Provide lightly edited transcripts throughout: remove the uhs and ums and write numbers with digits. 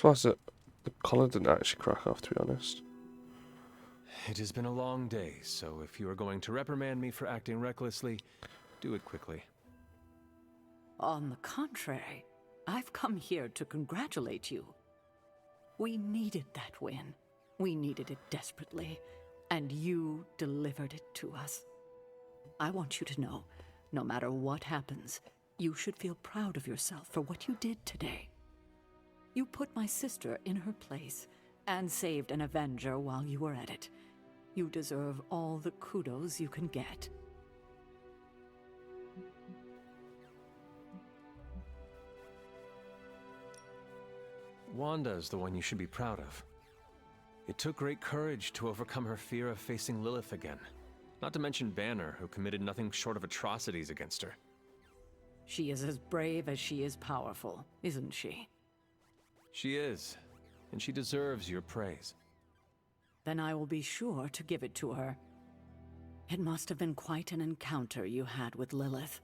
surprised that the collar didn't actually crack off, to be honest. It has been a long day, so if you are going to reprimand me for acting recklessly, do it quickly. On the contrary, I've come here to congratulate you. We needed that win. We needed it desperately, and you delivered it to us. I want you to know, no matter what happens, you should feel proud of yourself for what you did today. You put my sister in her place and saved an Avenger while you were at it. You deserve all the kudos you can get. Wanda is the one you should be proud of. It took great courage to overcome her fear of facing Lilith again. Not to mention Banner, who committed nothing short of atrocities against her. She is as brave as she is powerful, isn't she? She is, and she deserves your praise. Then I will be sure to give it to her. It must have been quite an encounter you had with Lilith.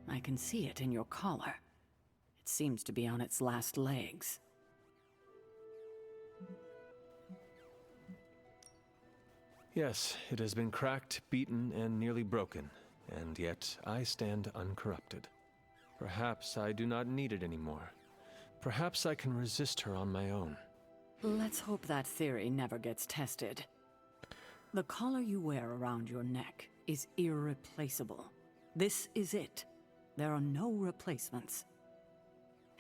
I can see it in your collar. It seems to be on its last legs. Yes, it has been cracked, beaten, and nearly broken, and yet I stand uncorrupted. Perhaps I do not need it anymore. Perhaps I can resist her on my own. Let's hope that theory never gets tested. The collar you wear around your neck is irreplaceable. This is it. There are no replacements.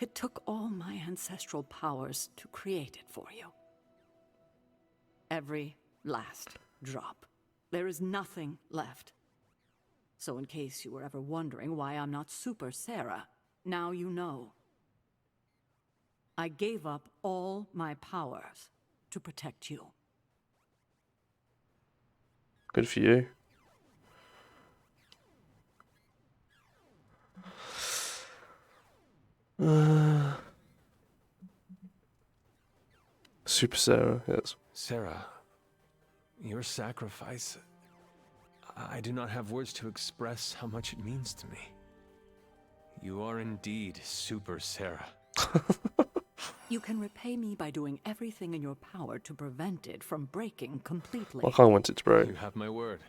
It took all my ancestral powers to create it for you. Every last drop. There is nothing left. So in case you were ever wondering why I'm not Super Sarah, now you know. I gave up all my powers to protect you. Good for you. Super Sarah, yes. Sarah, your sacrifice... I do not have words to express how much it means to me. You are indeed Super Sarah. You can repay me by doing everything in your power to prevent it from breaking completely. Well, I kind of want it to break. You have my word.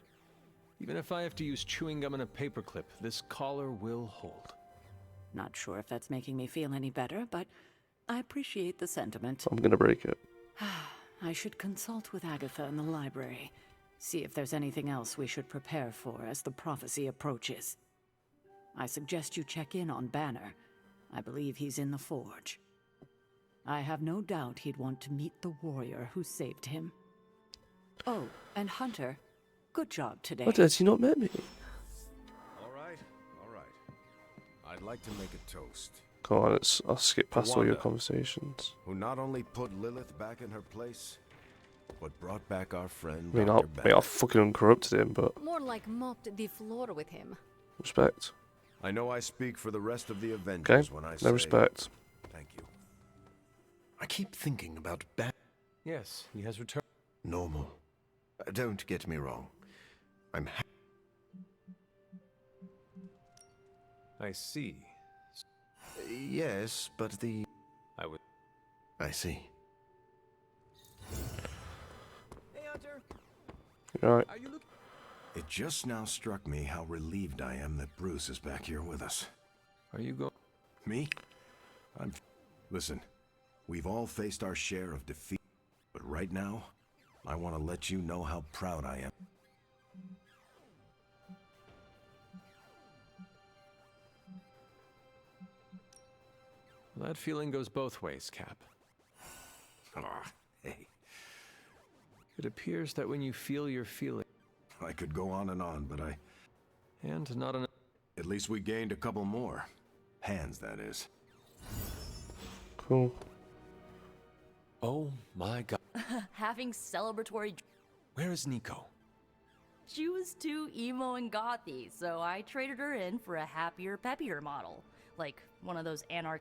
Even if I have to use chewing gum and a paperclip, this collar will hold. Not sure if that's making me feel any better, but I appreciate the sentiment. I'm gonna break it. I should consult with Agatha in the library. See if there's anything else we should prepare for as the prophecy approaches. I suggest you check in on Banner. I believe he's in the forge. I have no doubt he'd want to meet the warrior who saved him. Oh, and Hunter, good job today. What, has he not met me? All right. I'd like to make a toast. Go on, I'll skip past all your Wanda, conversations. who not only put Lilith back in her place, but brought back our friend, I mean, Dr. I'll fucking uncorrupted him, but More like mopped the floor with him. respect. I know I speak for the rest of the Avengers Okay, when I no say... respect. Thank you. I keep thinking about Yes, he has returned. normal. Don't get me wrong. I'm I see. Yes, but the... I would... I see. Hey, Hunter! Alright. Are you looking... It just now struck me how relieved I am that Bruce is back here with us. Are you going... Me? Listen, we've all faced our share of defeat, but right now, I want to let you know how proud I am. That feeling goes both ways, Cap. Ah, hey, It appears that when you feel your feeling, I could go on, but and not enough... at least we gained a couple more. Hands, that is. Cool. Oh my god. Having celebratory... Where is Nico? She was too emo and gothy, so I traded her in for a happier, peppier model. Like one of those A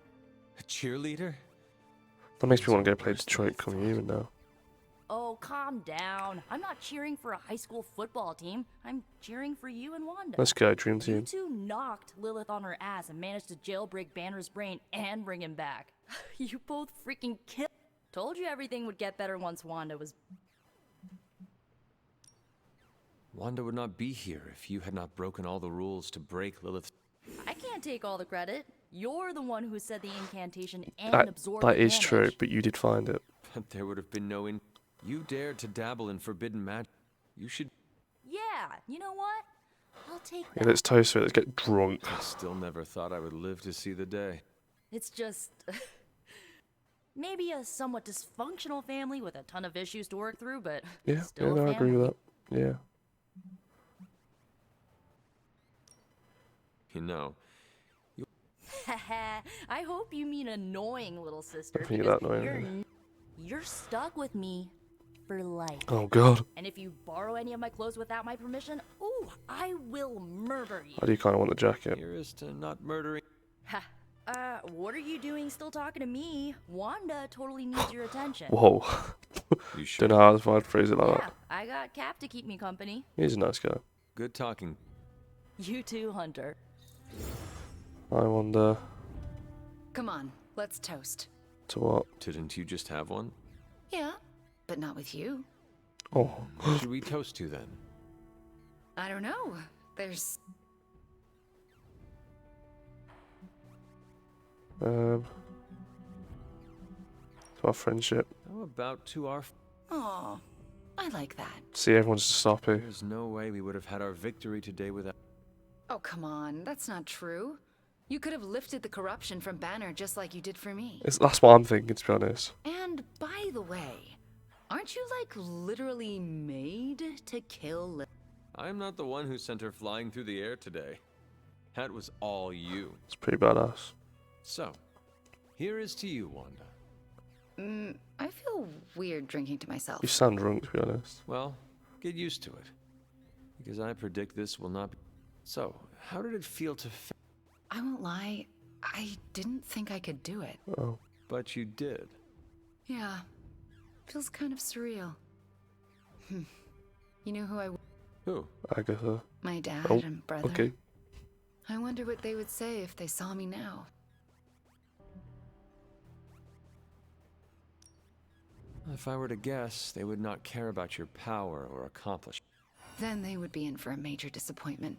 cheerleader? That makes me want to go play Detroit Become Human now. Oh, calm down. I'm not cheering for a high school football team. I'm cheering for you and Wanda. Let's go, Dream You Team. two knocked Lilith on her ass and managed to jailbreak Banner's brain and bring him back. You both freaking killed. Told you everything would get better once Wanda was. Wanda would not be here if you had not broken all the rules to break Lilith's. I can't take all the credit. You're the one who said the incantation and That absorbed that the is true, damage. but you did find it. But there would have been no in. You dared to dabble in forbidden magic. You should. Yeah, you know what? I'll take Yeah, that. let's toast it. Let's get drunk. I still never thought I would live to see the day. It's just maybe a somewhat dysfunctional family with a ton of issues to work through, but Yeah, still yeah, a no, I agree family. with that. Yeah. You know, I hope you mean annoying, little sister. I think because that annoying, you're stuck with me for life. Oh god. And if you borrow any of my clothes without my permission, ooh, I will murder you. I do kind of want the jacket. here is to not murdering. Ha. What are you doing still talking to me? Wanda totally needs your attention. Whoa. You sure? Don't know how I'd phrase it like Yeah, that. I got Cap to keep me company. He's a nice guy. Good talking. You too, Hunter. I wonder Come on, let's toast. to what? Didn't you just have one? Yeah, but not with you. Oh. What should we toast to then? I don't know. There's. To our friendship. How about to our. Oh, I like that. See, everyone's just happy. There's no way we would have had our victory today without. Oh, come on. That's not true. You could have lifted the corruption from Banner just like you did for me. That's what I'm thinking, to be honest. And by the way, aren't you like literally made to kill I'm not the one who sent her flying through the air today. That was all you. It's pretty badass. So, here is to you, Wanda. I feel weird drinking to myself. You sound drunk, to be honest. Well, get used to it. Because I predict this will not be. So, how did it feel to. I won't lie, I didn't think I could do it. Oh. But you did. Yeah, feels kind of surreal. You know who I. Who? Agatha. My dad Oh, and brother. okay. I wonder what they would say if they saw me now. If I were to guess, they would not care about your power or accomplishment. Then they would be in for a major disappointment.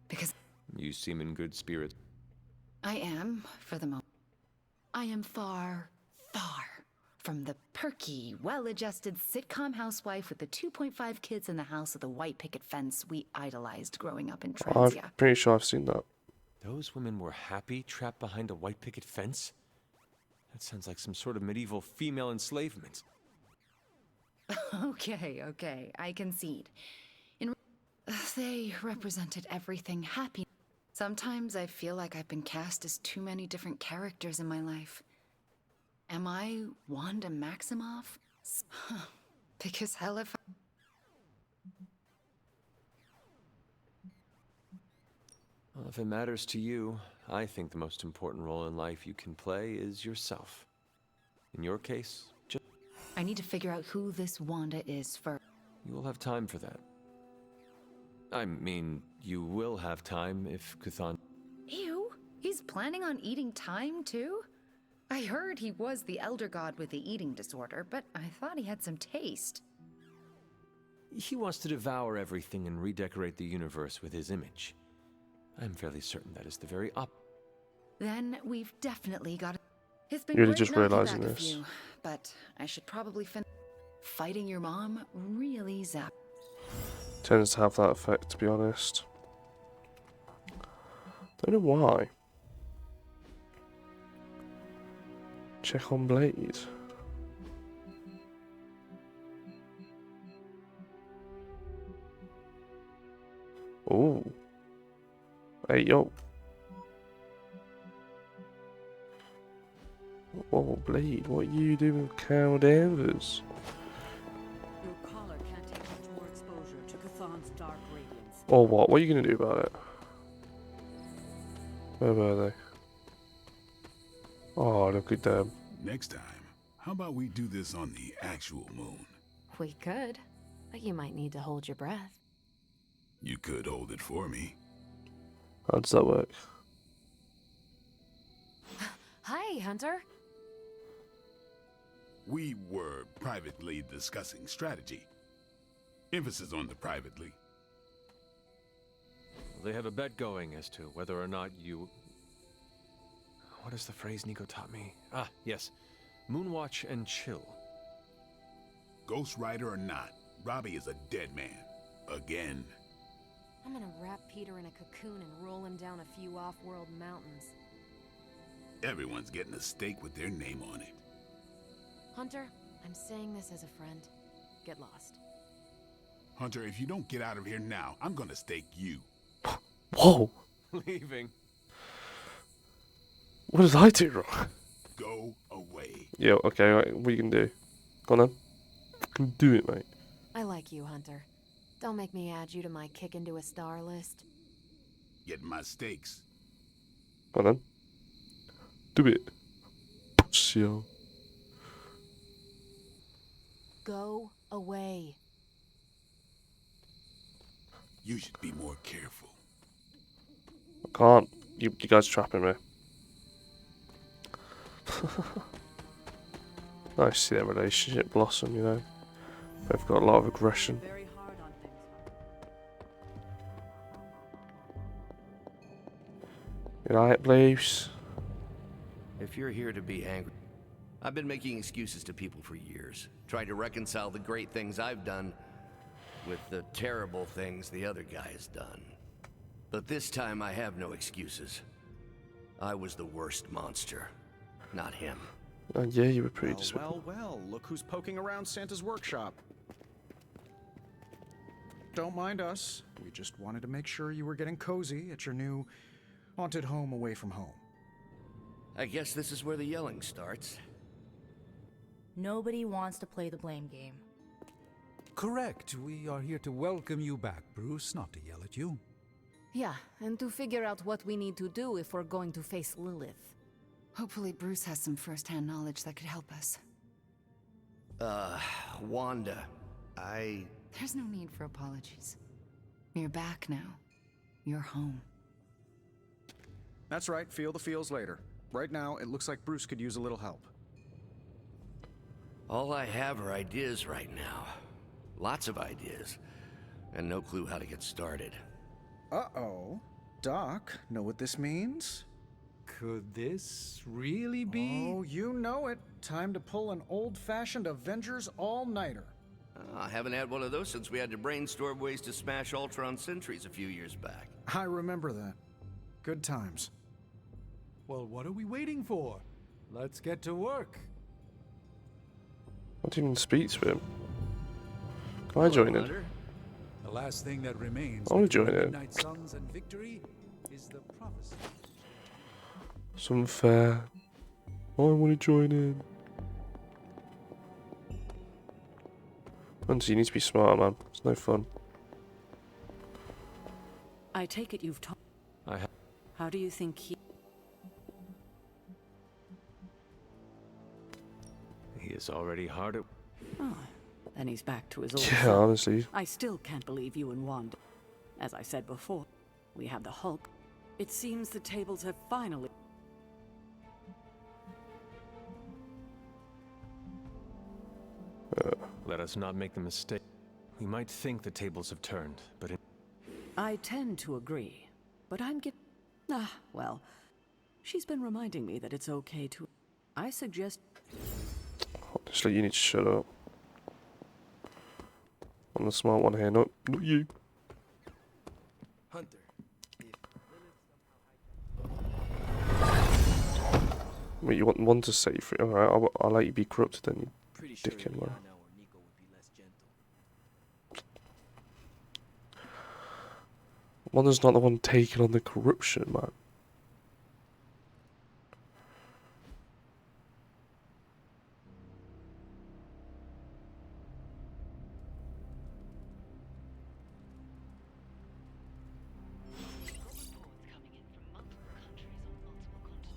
Because You seem in good spirits. I am, for the moment. I am far, far from the perky, well-adjusted sitcom housewife with the 2.5 kids in the house with the white picket fence we idolized growing up in I'm Transia. pretty sure I've seen that. Those women were happy trapped behind a white picket fence? That sounds like some sort of medieval female enslavement. Okay, I concede. They represented everything happy. Sometimes I feel like I've been cast as too many different characters in my life. Am I Wanda Maximoff? Because hell if Well, if it matters to you, I think the most important role in life you can play is yourself. In your case, just I need to figure out who this Wanda is first. you will have time for that. I mean, you will have time if Cthon. Ew, he's planning on eating time too? I heard he was the elder god with the eating disorder, but I thought he had some taste. He wants to devour everything and redecorate the universe with his image. I'm fairly certain that is the very Then we've definitely got it. It's been You're really great just knocking realizing back a this. few, but I should probably finish. Fighting your mom really zap. Tends to have that effect, to be honest. Don't know why. Check on Blade. Oh. Hey, yo. Whoa, Blade, what are you doing with Carol Danvers? Your collar can't take much more exposure to Cthulhu's dark radiance. Or what? What are you going to do about it? Where were they? Oh, look at them. Next time, how about we do this on the actual moon? We could, but you might need to hold your breath. You could hold it for me. How does that work? Hi, Hunter. We were privately discussing strategy. Emphasis on the privately. They have a bet going as to whether or not you... What is the phrase Nico taught me? Ah, yes. Moonwatch and chill. Ghost Rider or not, Robbie is a dead man. Again. I'm gonna wrap Peter in a cocoon and roll him down a few off-world mountains. Everyone's getting a stake with their name on it. Hunter, I'm saying this as a friend. Get lost. Hunter, if you don't get out of here now, I'm gonna stake you. Whoa! Leaving. What did I do wrong? Go away. Yo, okay, right, what you can do? Go on then. Fucking do it, mate. I like you, Hunter. Don't make me add you to my kick into a star list. Get my stakes. Go on then. Do it. Yo. Go away. You should be more careful. I can't. You guys trapping me. Nice to see their relationship blossom, you know. They've got a lot of aggression. Very hard on things. You like Blues? If you're here to be angry, I've been making excuses to people for years, trying to reconcile the great things I've done with the terrible things the other guy has done. But this time I have no excuses. I was the worst monster, not him. Yeah, you were pretty despicable. Well, look who's poking around Santa's workshop. Don't mind us. We just wanted to make sure you were getting cozy at your new haunted home away from home. I guess this is where the yelling starts. Nobody wants to play the blame game. Correct. We are here to welcome you back, Bruce, not to yell at you. Yeah, and to figure out what we need to do if we're going to face Lilith. Hopefully Bruce has some first-hand knowledge that could help us. Wanda, There's no need for apologies. You're back now. You're home. That's right, feel the feels later. Right now, it looks like Bruce could use a little help. all I have are ideas right now. Lots of ideas. And no clue how to get started. Uh-oh. Doc, know what this means? Could this really be? Oh, you know it. Time to pull an old-fashioned Avengers all-nighter. I haven't had one of those since we had to brainstorm ways to smash Ultron sentries a few years back. I remember that. Good times. Well, what are we waiting for? Let's get to work. I didn't even speak to him. Can I join in? Hunter? The last thing that remains I wanna between join the in. Midnight Suns and victory is the prophecy. Some fair. I want to join in. Hunter, you need to be smarter, man. It's no fun. I take it you've talked. I have. How do you think he... He is already hard at... Oh, then he's back to his old Yeah, self. honestly. I still can't believe you and Wanda. As I said before, we have the Hulk. It seems the tables have finally... Let us not make the mistake. We might think the tables have turned, but I tend to agree, but I'm get... well, she's been reminding me that it's okay to... I suggest... Honestly, you need to shut up. I'm the smart one here, not you. Hunter. Wait, you want one to set you free? Alright, I'll let you be corrupted then, you Pretty sure dickhead, man. now or Nico would be less gentle. Wanda's not the one taking on the corruption, man. Coming in from multiple countries on multiple continents.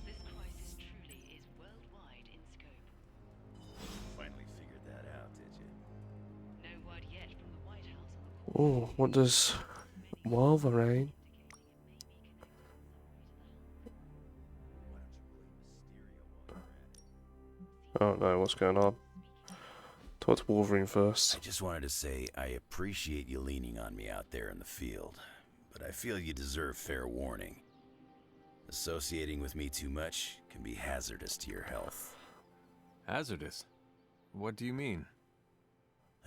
This crisis truly is worldwide in scope. Finally figured that out, did you? Oh, what does Wolverine? Oh no, what's going on? Talk to Wolverine first. I just wanted to say I appreciate you leaning on me out there in the field, but I feel you deserve fair warning. Associating with me too much can be hazardous to your health. Hazardous? What do you mean?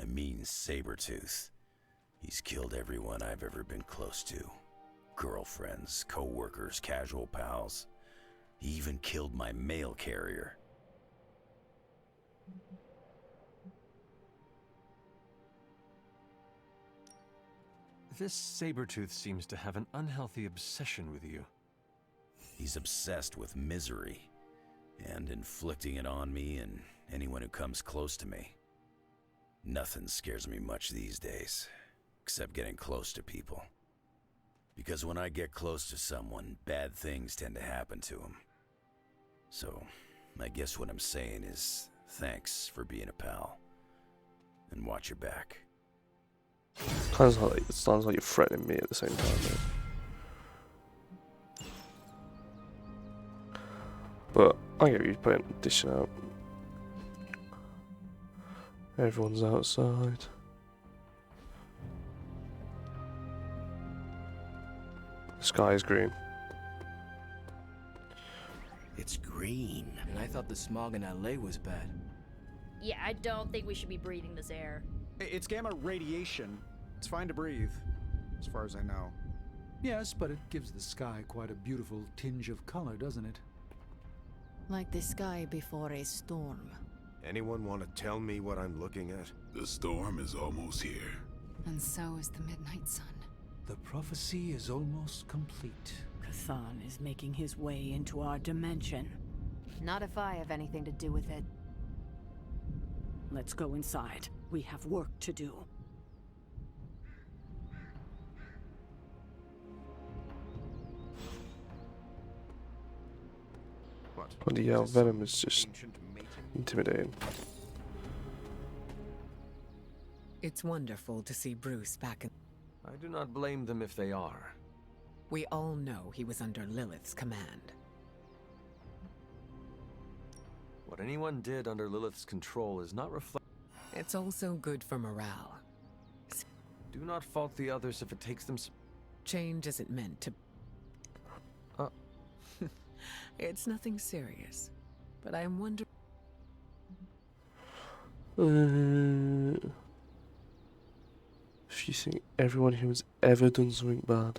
I mean Sabretooth. He's killed everyone I've ever been close to. Girlfriends, co-workers, casual pals. He even killed my mail carrier. This Sabretooth seems to have an unhealthy obsession with you. He's obsessed with misery, and inflicting it on me and anyone who comes close to me. Nothing scares me much these days, except getting close to people. Because when I get close to someone, bad things tend to happen to them. So, I guess what I'm saying is, thanks for being a pal. And watch your back. Sounds like you're threatening me at the same time, mate. But I get you putting dishing out. Everyone's outside. The sky is green. It's green. And I thought the smog in LA was bad. Yeah, I don't think we should be breathing this air. It's gamma radiation. It's fine to breathe, as far as I know. Yes, but it gives the sky quite a beautiful tinge of color, doesn't it? Like the sky before a storm. Anyone want to tell me what I'm looking at? The storm is almost here. And so is the midnight sun. The prophecy is almost complete. Rathan is making his way into our dimension. Not if I have anything to do with it. Let's go inside. We have work to do. Bloody hell, Venom is just intimidating. It's wonderful to see Bruce back in... I do not blame them if they are. We all know he was under Lilith's command. What anyone did under Lilith's control is not reflect. It's also good for morale. Do not fault the others if it takes them Change isn't meant to... It's nothing serious, but I'm wondering... If you think everyone who has ever done something bad.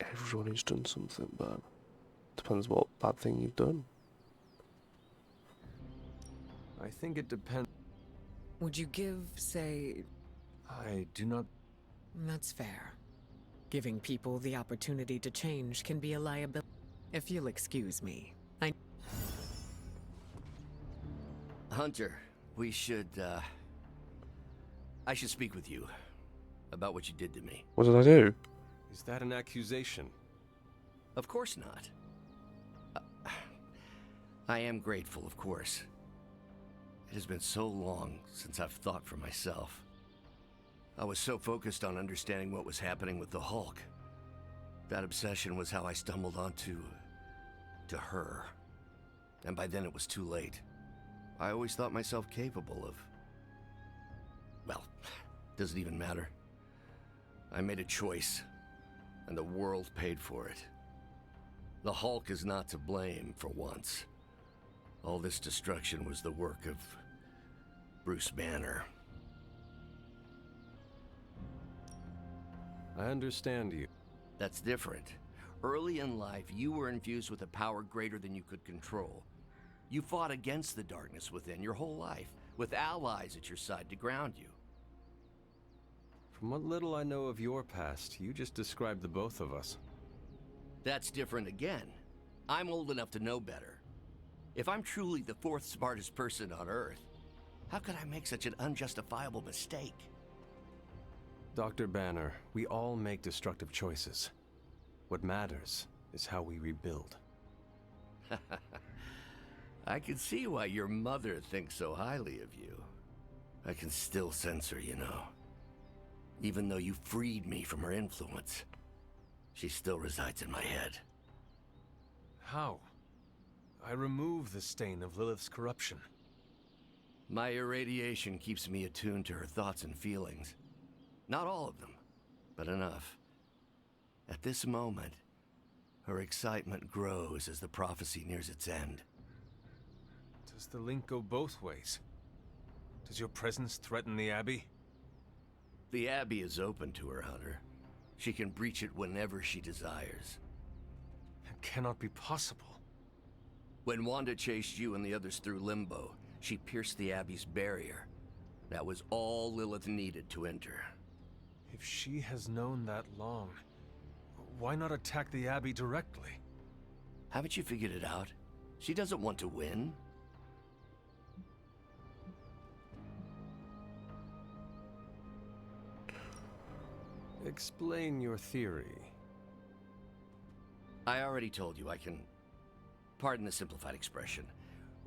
Everyone who's done something bad. Depends what bad thing you've done. I think it depends. Would you give, say... I do not... That's fair. Giving people the opportunity to change can be a liability. If you'll excuse me, Hunter, we should, I should speak with you about what you did to me. What did I do? Is that an accusation? Of course not. I am grateful, of course. It has been so long since I've thought for myself. I was so focused on understanding what was happening with the Hulk. That obsession was how I stumbled onto... to her. And by then it was too late. I always thought myself capable of... well, doesn't even matter. I made a choice, and the world paid for it. The Hulk is not to blame for once. All this destruction was the work of Bruce Banner. I understand you. That's different. Early in life, you were infused with a power greater than you could control. You fought against the darkness within your whole life, with allies at your side to ground you. From what little I know of your past, you just described the both of us. That's different again. I'm old enough to know better. If I'm truly the fourth smartest person on Earth, how could I make such an unjustifiable mistake? Dr. Banner, we all make destructive choices. What matters is how we rebuild. I can see why your mother thinks so highly of you. I can still sense her, you know. Even though you freed me from her influence, she still resides in my head. How? I remove the stain of Lilith's corruption. My irradiation keeps me attuned to her thoughts and feelings. Not all of them, but enough. At this moment, her excitement grows as the prophecy nears its end. Does the link go both ways? Does your presence threaten the Abbey? The Abbey is open to her, Hunter. She can breach it whenever she desires. It cannot be possible. When Wanda chased you and the others through Limbo, she pierced the Abbey's barrier. That was all Lilith needed to enter. If she has known that long, why not attack the Abbey directly? Haven't you figured it out? She doesn't want to win. Explain your theory. I already told you I can, pardon the simplified expression,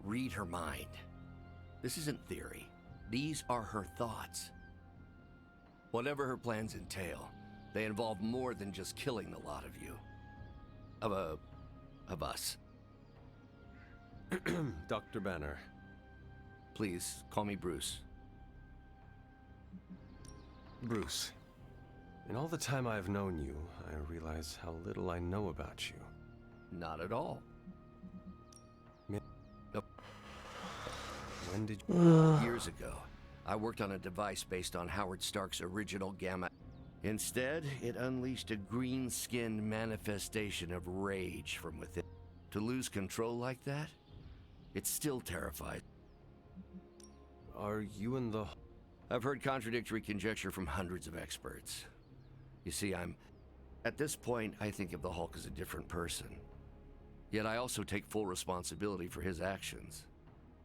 read her mind. This isn't theory. These are her thoughts. Whatever her plans entail, they involve more than just killing the lot of you. Of us. Dr. Banner. Please, call me Bruce. Bruce. In all the time I've known you, I realize how little I know about you. Not at all. Nope. When did you... Years ago, I worked on a device based on Howard Stark's original Gamma. Instead, it unleashed a green-skinned manifestation of rage from within. To lose control like that? It still terrifies. Are you in the... I've heard contradictory conjecture from hundreds of experts. You see, at this point, I think of the Hulk as a different person. Yet I also take full responsibility for his actions.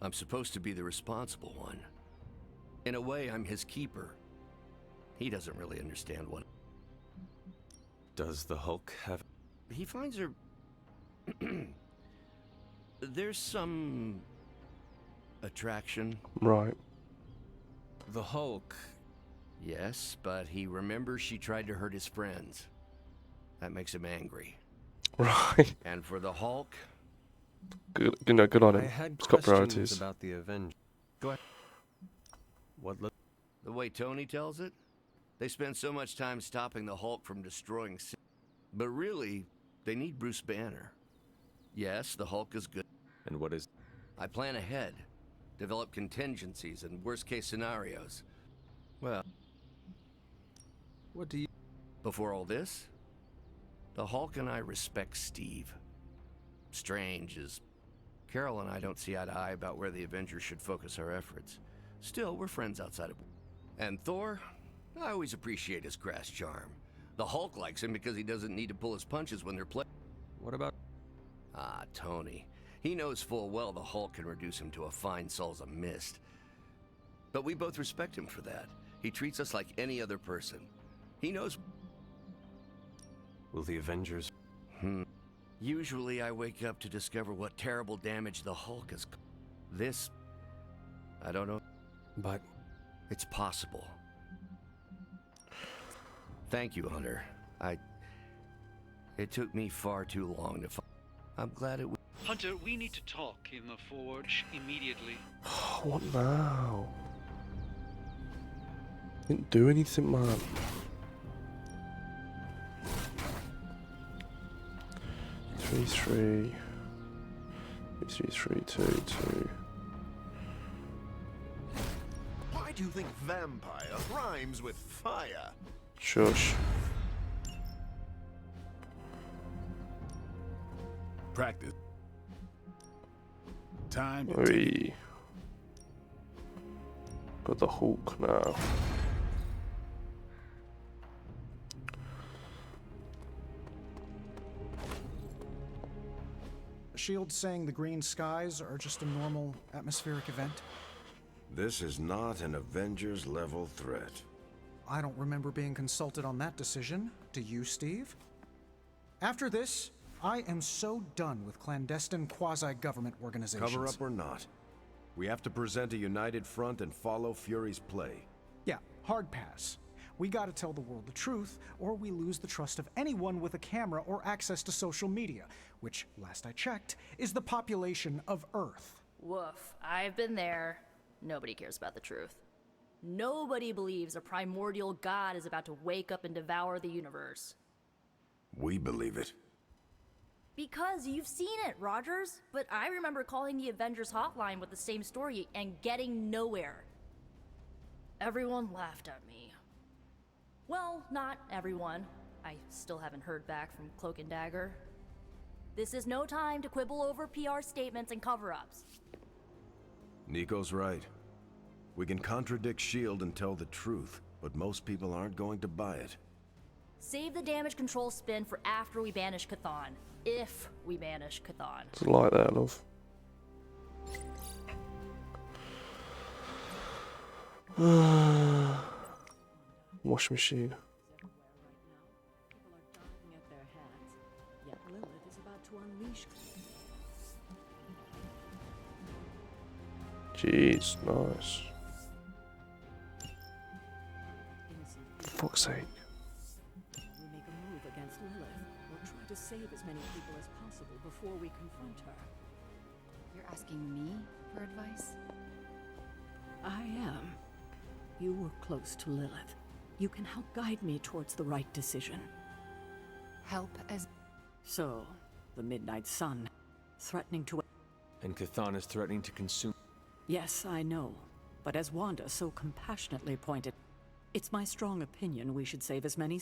I'm supposed to be the responsible one. In a way, I'm his keeper. He doesn't really understand what... Does the Hulk have... He finds her... There's some... attraction. Right. The Hulk... Yes, but he remembers she tried to hurt his friends. That makes him angry. Right. And for the Hulk... Good, good on him. I had He's got questions priorities. about the Avengers. Go ahead. What... The way Tony tells it, they spend so much time stopping the Hulk from destroying cities. But really, they need Bruce Banner. Yes, the Hulk is good. And what is... I plan ahead. Develop contingencies and worst-case scenarios. Well... What do you... Before all this, the Hulk and I respect Steve. Strange is... Carol and I don't see eye to eye about where the Avengers should focus our efforts. Still, we're friends outside of... And Thor? I always appreciate his crass charm. The Hulk likes him because he doesn't need to pull his punches when they're playing. What about... Ah, Tony. He knows full well the Hulk can reduce him to a fine salsa mist. But we both respect him for that. He treats us like any other person. He knows... Will the Avengers... Usually I wake up to discover what terrible damage the Hulk has... This... I don't know. But... It's possible. Thank you, Hunter. It took me far too long to find... I'm glad it... Hunter, we need to talk in the forge immediately. What now? Didn't do anything, man. Three, 2. Why do you think vampire rhymes with fire? Shush. Practice. Time to Oi. Got the Hulk now. Shield's saying the green skies are just a normal atmospheric event? This is not an Avengers-level threat. I don't remember being consulted on that decision. Do you, Steve? After this, I am so done with clandestine quasi-government organizations. Cover up or not, we have to present a united front and follow Fury's play. Yeah, hard pass. We gotta tell the world the truth, or we lose the trust of anyone with a camera or access to social media, which, last I checked, is the population of Earth. Woof. I've been there. Nobody cares about the truth. Nobody believes a primordial god is about to wake up and devour the universe. We believe it. Because you've seen it, Rogers. But I remember calling the Avengers hotline with the same story and getting nowhere. Everyone laughed at me. Well, not everyone. I still haven't heard back from Cloak and Dagger. This is no time to quibble over PR statements and cover-ups. Nico's right. We can contradict S.H.I.E.L.D. and tell the truth, but most people aren't going to buy it. Save the damage control spin for after we banish Chthon. If we banish Chthon. It's like that, love. Wash machine. Yet Lilith is about to unleash. Jeez, nice. For fuck's sake. We make a move against Lilith. We'll try to save as many people as possible before we confront her. You're asking me for advice? I am. You were close to Lilith. You can help guide me towards the right decision. Help as... So, the Midnight Sun, threatening to... And Chthon is threatening to consume... Yes, I know. But as Wanda so compassionately pointed, it's my strong opinion we should save as many...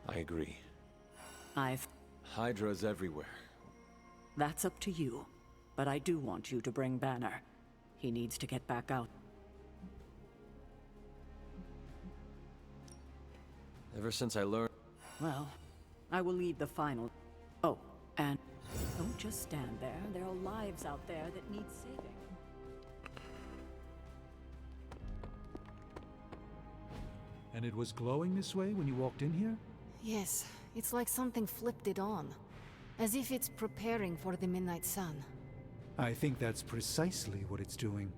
I agree. I've... Hydra's everywhere. That's up to you. But I do want you to bring Banner. He needs to get back out. Ever since I learned... Well, I will leave the final... Oh, and don't just stand there. There are lives out there that need saving. And it was glowing this way when you walked in here? Yes, it's like something flipped it on. As if it's preparing for the Midnight Sun. I think that's precisely what it's doing.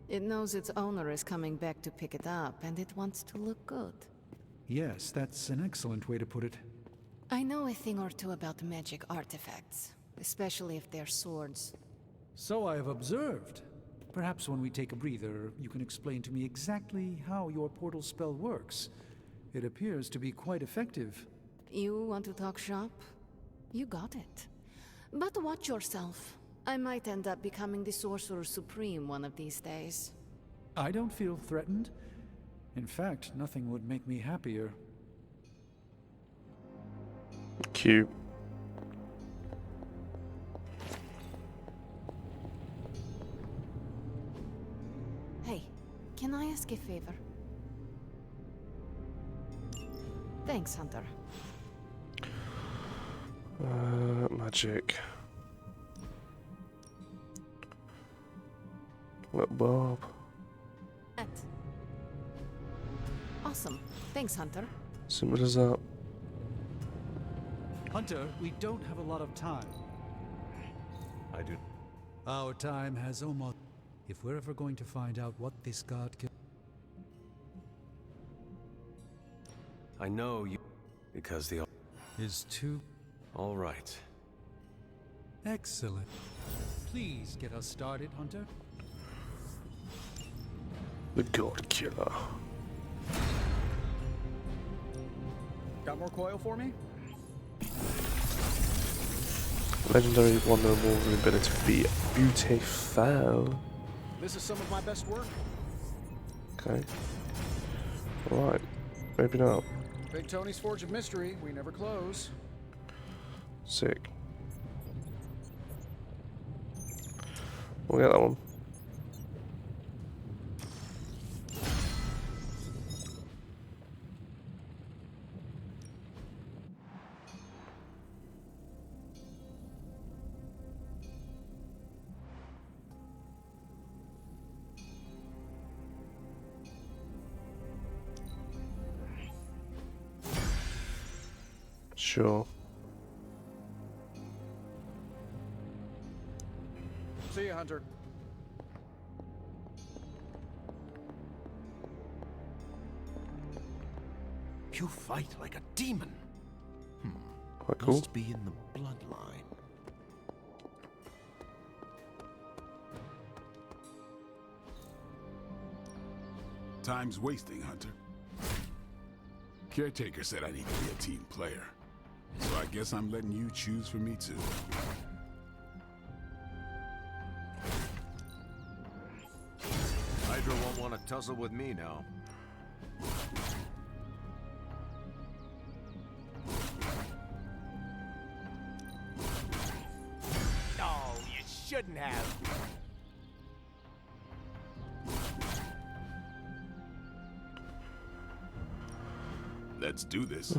It knows its owner is coming back to pick it up, and it wants to look good. Yes, that's an excellent way to put it. I know a thing or two about magic artifacts, especially if they're swords. So I have observed. Perhaps when we take a breather, you can explain to me exactly how your portal spell works. It appears to be quite effective. You want to talk shop? You got it. But watch yourself. I might end up becoming the Sorcerer Supreme one of these days. I don't feel threatened. In fact, nothing would make me happier. Cute. Hey, can I ask a favor? Thanks, Hunter. Magic. Look, Bob. Awesome. Thanks, Hunter. Simple as that. Hunter, we don't have a lot of time. I do. Our time has almost... If we're ever going to find out what this god can... I know you... Because the... Is too... All right. Excellent. Please get us started, Hunter. The God Killer. Got more coil for me? Legendary Wonder Woman's ability to be beautiful. This is some of my best work. Okay. Alright. Maybe not. Big Tony's Forge of Mystery. We never close. Sick. We'll get that one. Sure. See you, Hunter. You fight like a demon. Quite cool. Must be in the bloodline. Time's wasting, Hunter. Caretaker said I need to be a team player. So I guess I'm letting you choose for me too. Hydra won't want to tussle with me now. Oh, you shouldn't have. Let's do this.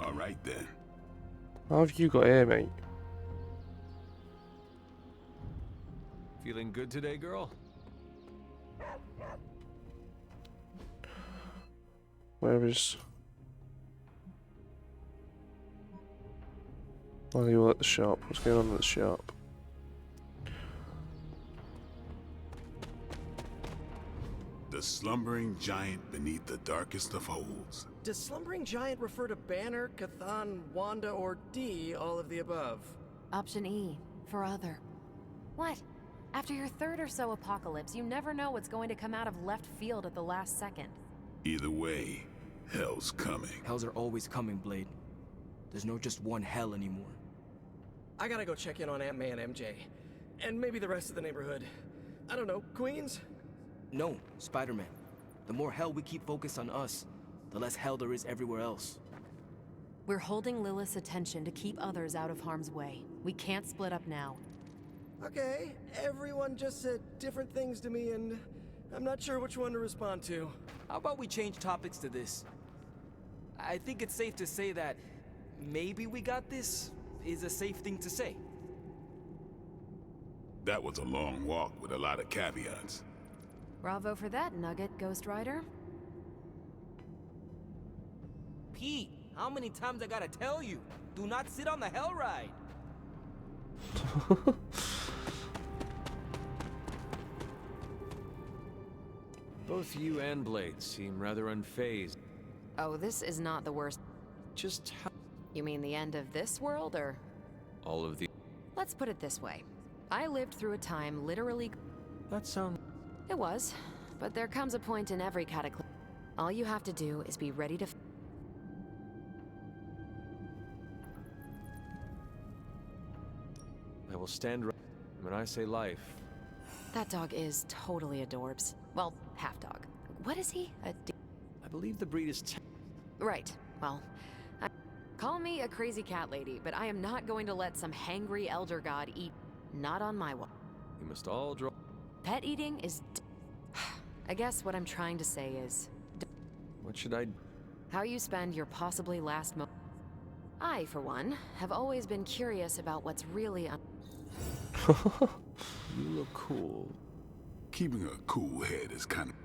All right then. How have you got here, mate? Feeling good today, girl? Where is... Oh, you were at the shop. What's going on at the shop? The slumbering giant beneath the darkest of holes. Does Slumbering Giant refer to Banner, Cathan, Wanda, or D, all of the above? Option E, for other. What? After your third or so apocalypse, you never know what's going to come out of left field at the last second. Either way, hell's coming. Hells are always coming, Blade. There's no just one hell anymore. I gotta go check in on Aunt May and MJ. And maybe the rest of the neighborhood. I don't know, Queens? No, Spider-Man. The more hell we keep focused on us, the less hell there is everywhere else. We're holding Lilith's attention to keep others out of harm's way. We can't split up now. Okay, everyone just said different things to me, and I'm not sure which one to respond to. How about we change topics to this? I think it's safe to say that maybe we got this is a safe thing to say. That was a long walk with a lot of caveats. Bravo for that nugget, Ghost Rider. Pete, how many times I gotta tell you? Do not sit on the hell ride. Both you and Blade seem rather unfazed. Oh, this is not the worst. Just how... You mean the end of this world, or...? All of the... Let's put it this way. I lived through a time literally... That sounds... It was, but there comes a point in every cataclysm. All you have to do is be ready to... I will stand right when I say life. That dog is totally adorbs. Well, half dog. What is he? I believe the breed is... Right. Well, call me a crazy cat lady, but I am not going to let some hangry elder god eat. Not on my watch. You must all draw... Pet eating is... I guess what I'm trying to say is... What should I... How you spend your possibly last moment. I, for one, have always been curious about what's really You look cool. Keeping a cool head is kind of...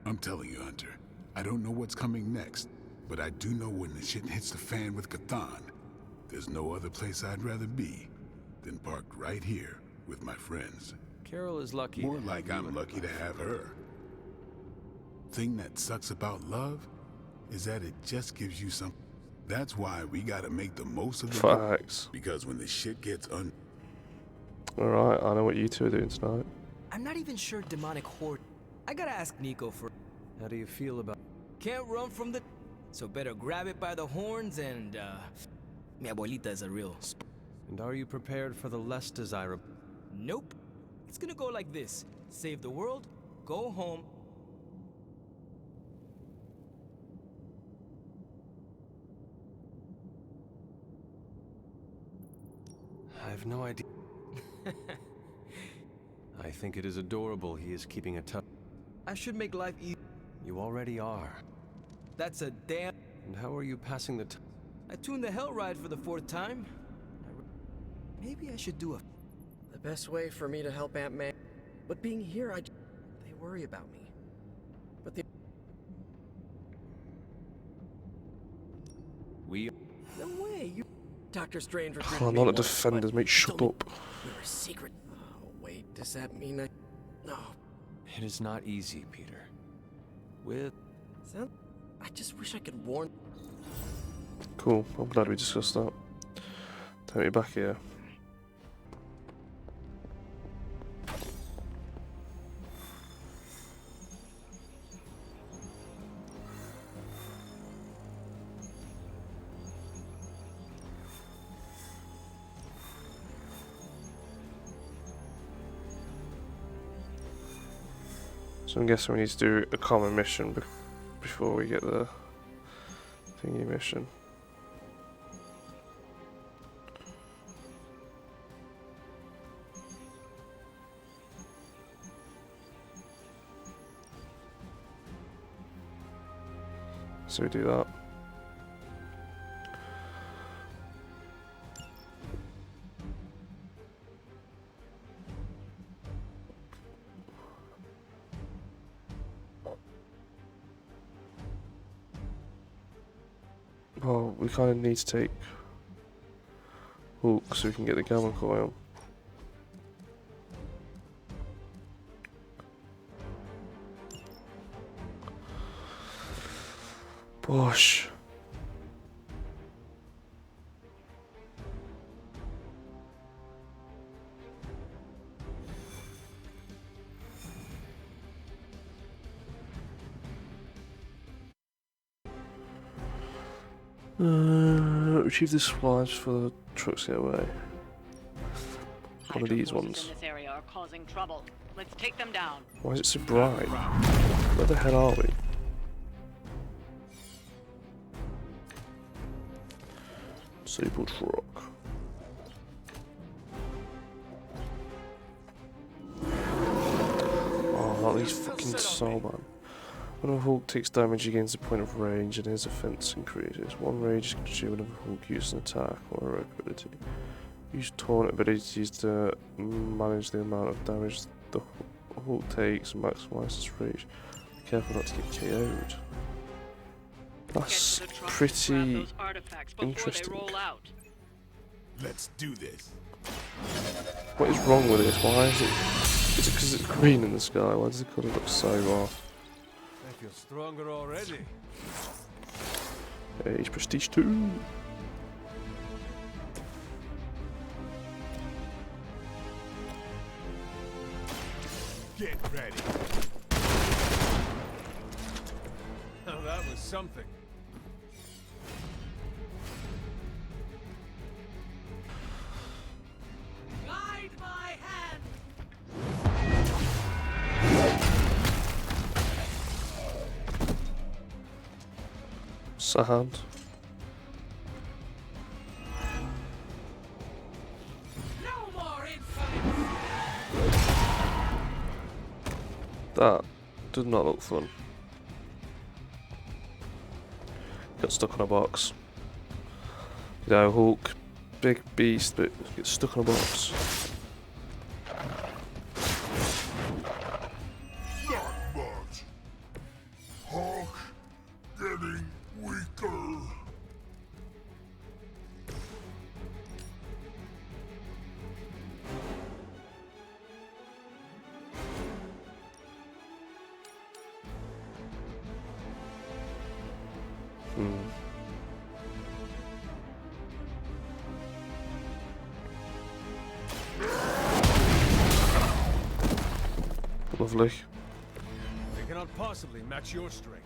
I'm telling you, Hunter, I don't know what's coming next, but I do know when the shit hits the fan with Cathan, there's no other place I'd rather be than parked right here with my friends. Carol is lucky. More like I'm lucky to have her. Thing that sucks about love is that it just gives you something. That's why we gotta make the most of the Facts. Because when the shit gets Alright, I know what you two are doing tonight. I'm not even sure demonic horde... I gotta ask Nico for... How do you feel about... Can't run from the... So better grab it by the horns and, Mi abuelita is a real... And are you prepared for the less desirable... Nope. It's gonna go like this. Save the world, go home... I have no idea. I think it is adorable he is keeping a tough... I should make life easy. You already are. That's a damn... And how are you passing the time? I tuned the hell ride for the 4th time. Maybe I should do a... The best way for me to help Aunt May. But being here, they worry about me. But the... No way, you... Dr. Strange recruited Oh, me not a once, defenders, but mate. Shut told me up. we were a secret... Oh, wait, does that mean I... No. It is not easy, Peter. I just wish I could warn... Cool. I'm glad we discussed that. Take me back here. So I'm guessing we need to do a common mission before we get the thingy mission. So we do that. Well, we kind of need to take Hulk so we can get the gamma coil. Bosh. Retrieve the supplies for the trucks get away. One of these ones. In this area are causing trouble. Let's take them down. Why is it so bright? Where the hell are we? Sable truck. Oh, not these fucking Soulman. When a Hulk takes damage, he gains a point of range and his offense increases. One rage is consumed whenever Hulk uses an attack or a rogue ability. Use taunt abilities to manage the amount of damage the Hulk takes and maximize his rage. Be careful not to get KO'd. That's pretty interesting. Let's do this. What is wrong with this? Why is it? Is it because it's green in the sky? Why does the colour look so off? I feel stronger already. Hey, it's Prestige 2. Get ready. Oh, that was something. Guide my hand. Sand. No more infamy. That did not look fun. Got stuck on a box. You know, Hulk, big beast, but gets stuck on a box. Not much. Hulk getting weaker. Lovely. They cannot possibly match your strength.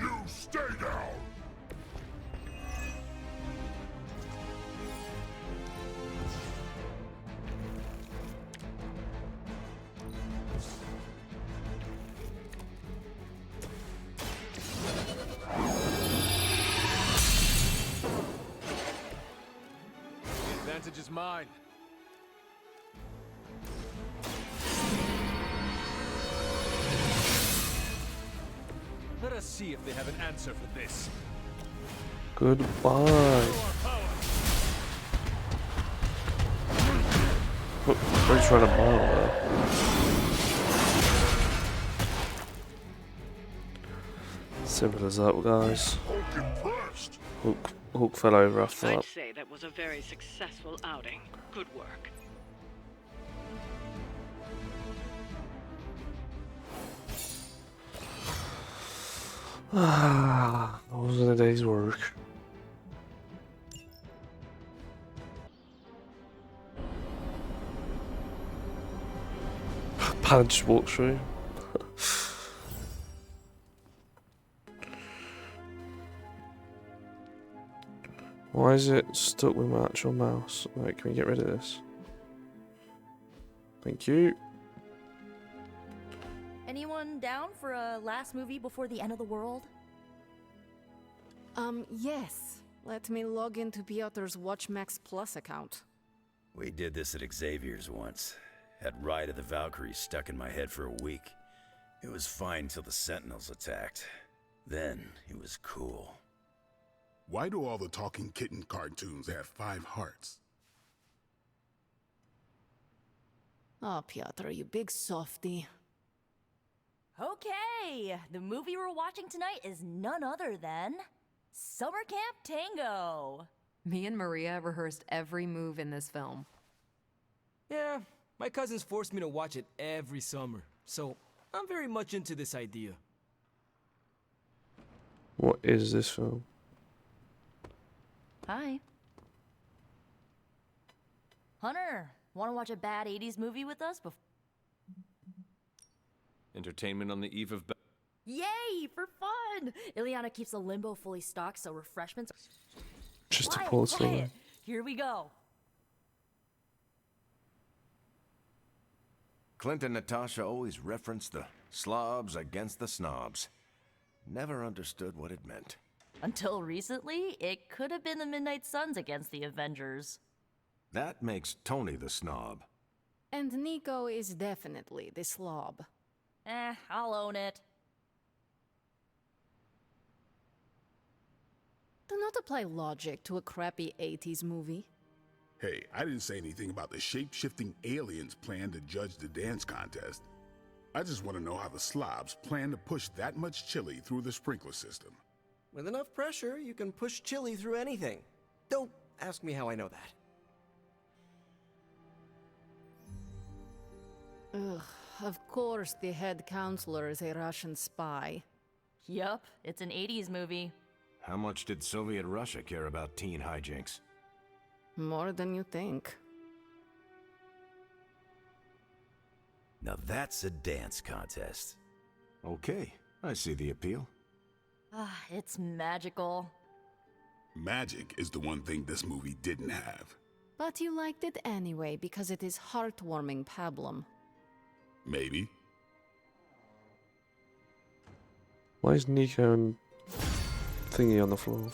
You stay down. The advantage is mine. Let us see if they have an answer for this. Goodbye. Look, we're trying to battle there. Simple as that, guys. Hulk fell over after I'd that. say that was a very successful outing. Good work. Ah, that wasn't a day's work. Pan just walked through. Why is it stuck with my actual mouse? Right, can we get rid of this? Thank you. Anyone down for a last movie before the end of the world? Yes. Let me log into Piotr's WatchMax Plus account. We did this at Xavier's once. Had Ride of the Valkyries stuck in my head for a week. It was fine till the Sentinels attacked. Then it was cool. Why do all the talking kitten cartoons have 5 hearts? Oh, Piotr, you big softy. Okay, the movie we're watching tonight is none other than Summer Camp Tango. Me and Maria rehearsed every move in this film. Yeah, my cousins forced me to watch it every summer, so I'm very much into this idea. What is this film? Hi. Hunter, want to watch a bad 80s movie with us before? Entertainment on the eve of Yay, for fun! Ileana keeps the limbo fully stocked, so refreshments are... Just Quiet, a pause for quiet. Here we go. Clint and Natasha always referenced the slobs against the snobs. Never understood what it meant. Until recently, it could have been the Midnight Suns against the Avengers. That makes Tony the snob. And Nico is definitely the slob. I'll own it. Do not apply logic to a crappy 80s movie. Hey, I didn't say anything about the shape-shifting aliens' plan to judge the dance contest. I just want to know how the slobs plan to push that much chili through the sprinkler system. With enough pressure, you can push chili through anything. Don't ask me how I know that. Ugh, of course the head counselor is a Russian spy. Yup, it's an 80s movie. How much did Soviet Russia care about teen hijinks? More than you think. Now that's a dance contest. Okay, I see the appeal. It's magical. Magic is the one thing this movie didn't have. But you liked it anyway because it is heartwarming pablum. Maybe. Why is Nico and Thingy on the floor?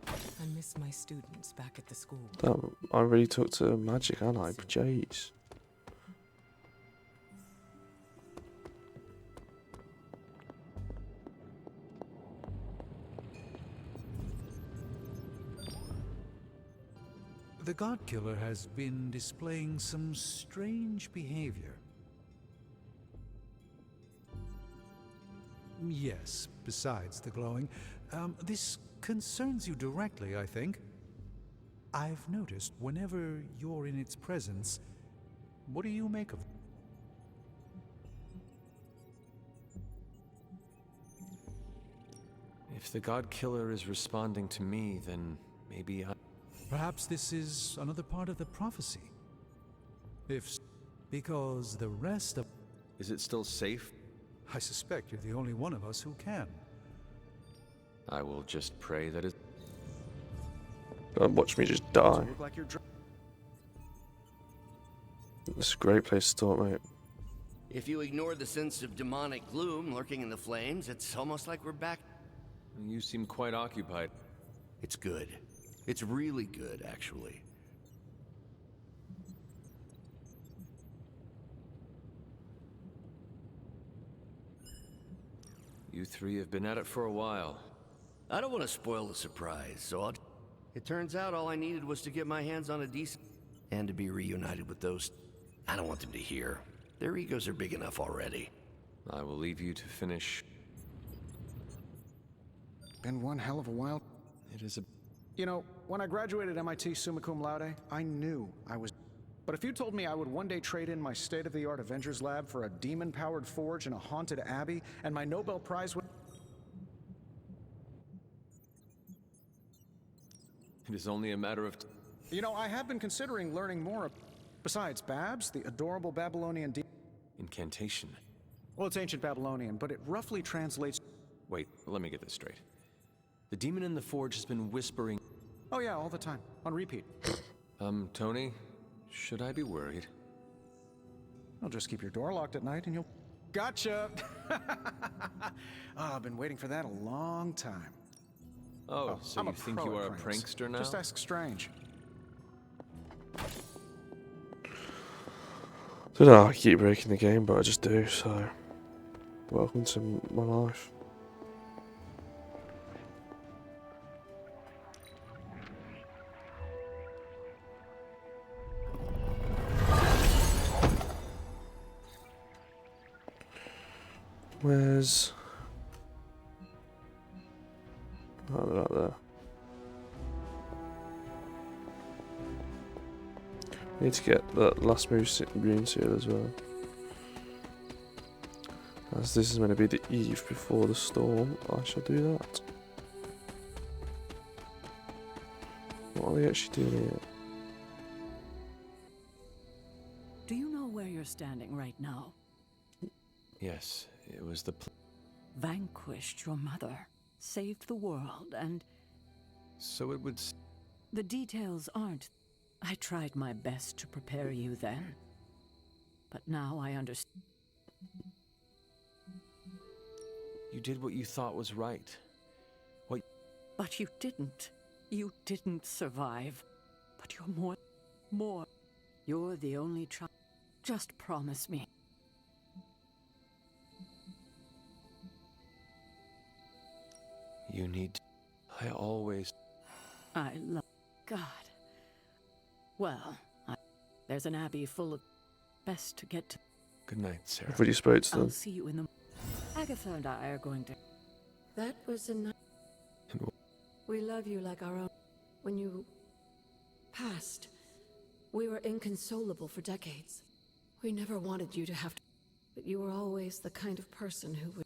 I miss my students back at the school. Damn, I really took to magic, aren't I? Jeez. The God Killer has been displaying some strange behavior. Yes, besides the glowing. This concerns you directly, I think. I've noticed whenever you're in its presence, what do you make of it? If the God Killer is responding to me, then maybe I... Perhaps this is another part of the prophecy. Because the rest of... Is it still safe? I suspect you're the only one of us who can. I will just pray that it... God, watch me just die. Look like you're It's a great place to start, mate. If you ignore the sense of demonic gloom lurking in the flames, it's almost like we're back. You seem quite occupied. It's good. It's really good, actually. You three have been at it for a while. I don't want to spoil the surprise, so I'll... It turns out all I needed was to get my hands on a decent... and to be reunited with those... I don't want them to hear. Their egos are big enough already. I will leave you to finish. Been one hell of a while. It is a... You know, when I graduated MIT summa cum laude, I knew I was... But if you told me I would one day trade in my state-of-the-art Avengers lab for a demon-powered forge in a haunted abbey, and my Nobel Prize would... It is only a matter of... You know, I have been considering learning more. Besides Babs, the adorable Babylonian Incantation. Well, it's ancient Babylonian, but it roughly translates... Wait, let me get this straight. The demon in the forge has been whispering... Oh yeah, all the time. On repeat. Tony, should I be worried? Well, just keep your door locked at night and you'll... Gotcha! I've been waiting for that a long time. Oh, so I'm you think you are a prankster now? Just ask Strange. I don't know, I keep breaking the game, but I just do, so... Welcome to my life. Where's... Oh, they're out there. Need to get that last rune seal as well. As this is going to be the eve before the storm, I shall do that. What are they actually doing here? Do you know where you're standing right now? Yes, it was the... Vanquished your mother, saved the world, and... So it would... The details aren't... I tried my best to prepare you then. But now I understand. You did what you thought was right. What... But you didn't. You didn't survive. But you're more. You're the only child. Just promise me. You need... I always... I love... God. Well, there's an abbey full of... Best to get to... Good night, Sarah. I've already spoke to them. I'll see you in the... Agatha and I are going to... That was a night... We love you like our own. When you... passed, we were inconsolable for decades. We never wanted you to have to... But you were always the kind of person who would...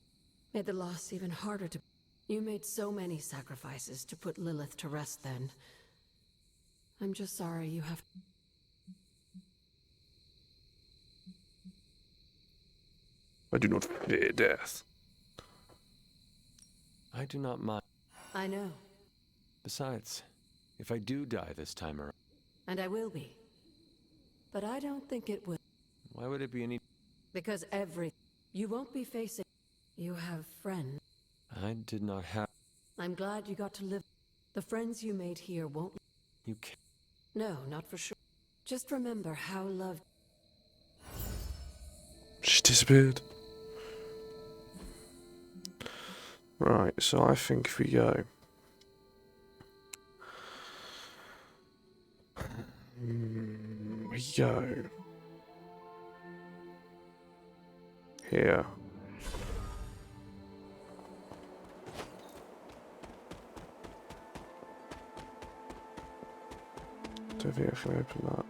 made the loss even harder to... You made so many sacrifices to put Lilith to rest then. I'm just sorry you have... I do not fear death. I do not mind. I know. Besides, if I do die this time around... And I will be. But I don't think it will. Why would it be any... Because you won't be facing... You have friends. I did not have... I'm glad you got to live... The friends you made here won't... You can't... No, not for sure. Just remember how loved... She disappeared. Right, so I think if we go... we go... Here. Don't think I can open that.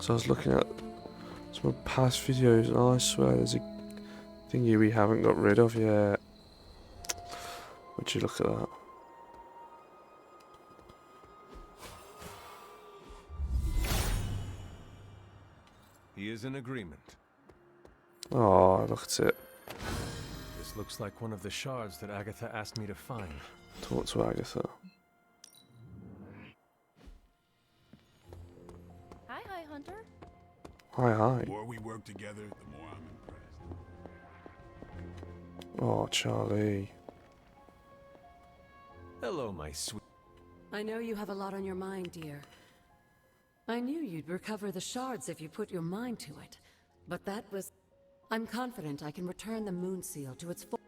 So I was looking at some past videos and I swear there's a thingy we haven't got rid of yet. Would you look at that? He is in agreement. Oh, look at it. This looks like one of the shards that Agatha asked me to find. Talk to Agatha. Hi, Hunter. Hi. The more we work together, the more I'm impressed. Oh, Charlie. Hello, my sweet... I know you have a lot on your mind, dear. I knew you'd recover the shards if you put your mind to it, but that was... I'm confident I can return the moon seal to its full...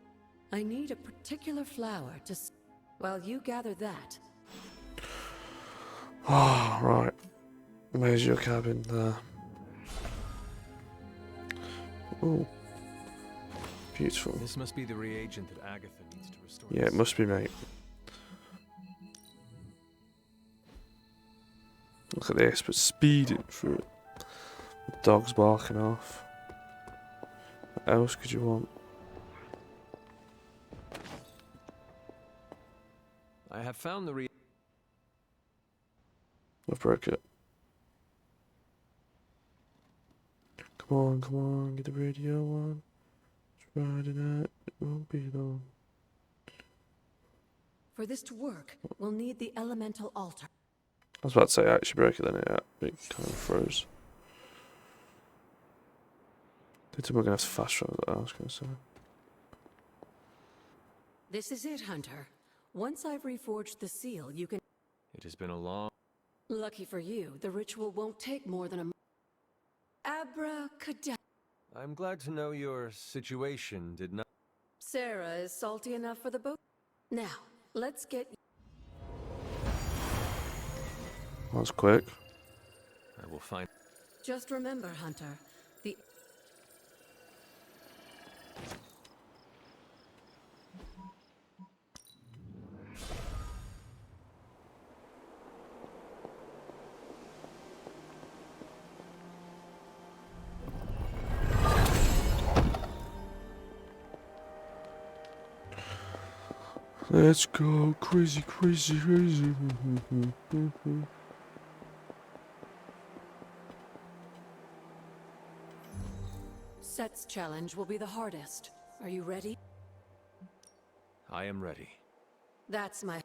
I need a particular flower to... While you gather that... Oh, right. Where's your cabin there? Oh. Beautiful. This must be the reagent that Agatha needs to restore. Yeah, it must be, mate. Look at this, but speeding through it. The dog's barking off. What else could you want? I have found the I've broke it. Come on, get the radio on. Friday night, it won't be long. For this to work, we'll need the elemental altar. I was about to say I actually broke it, then it kind of froze. We're gonna have to fast travel that, I was gonna say. This is it, Hunter. Once I've reforged the seal, you can... It has been a long... Lucky for you, the ritual won't take more than a... Abracadabra. I'm glad to know your situation did not... Sarah is salty enough for the boat. Now, let's get... That was quick. I will find... Just remember, Hunter, the... Let's go crazy, crazy, crazy. Set's challenge will be the hardest. Are you ready? I am ready. That's my...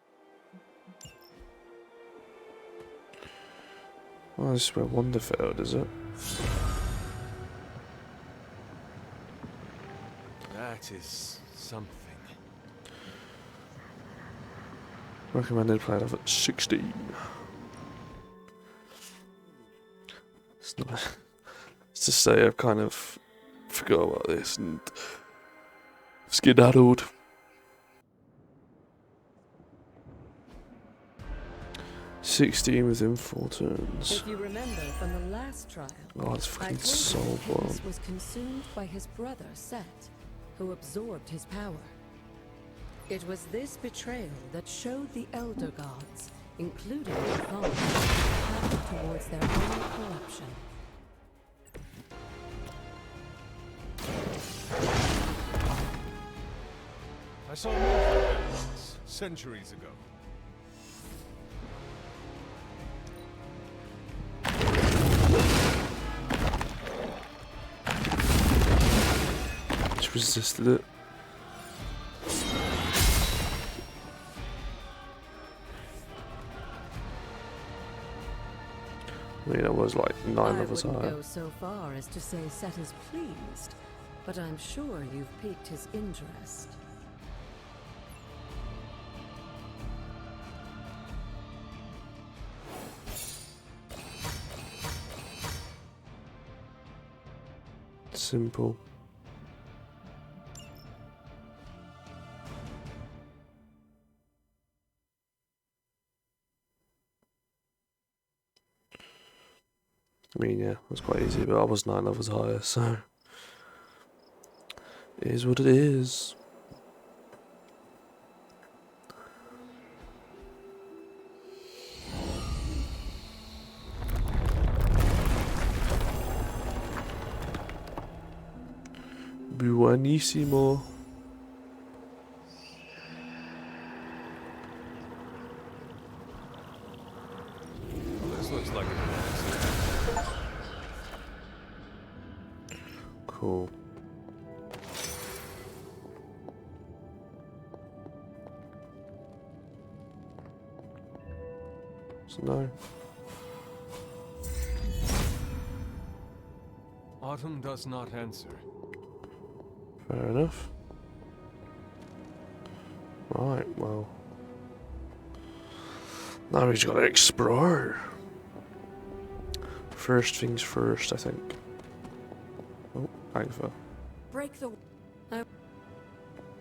Well, this is where Wonder failed, is it? That is something. Recommended played off at 16. It's not. It's to say I've kind of forgot about this and skedaddled. $16 within 4 turns. If you remember from the last trial, Oh, it's fucking so Hades bomb. was consumed by his brother Set, who absorbed his power. It was this betrayal that showed the Elder Gods, including the gods, path towards their own corruption. I saw more once, centuries ago. Just resisted it. I mean, it was like 9 levels I wouldn't higher. go so far as to say Set is pleased, but I'm sure you've piqued his interest. Simple. I mean, yeah, it was quite easy, but I was 9 levels higher, so it is what it is. Buonissimo. This looks like an Cool. So no. Autumn does not answer. Fair enough. Right, well. Now we just gotta explore. First things first, I think. Oh, Agatha. Break the...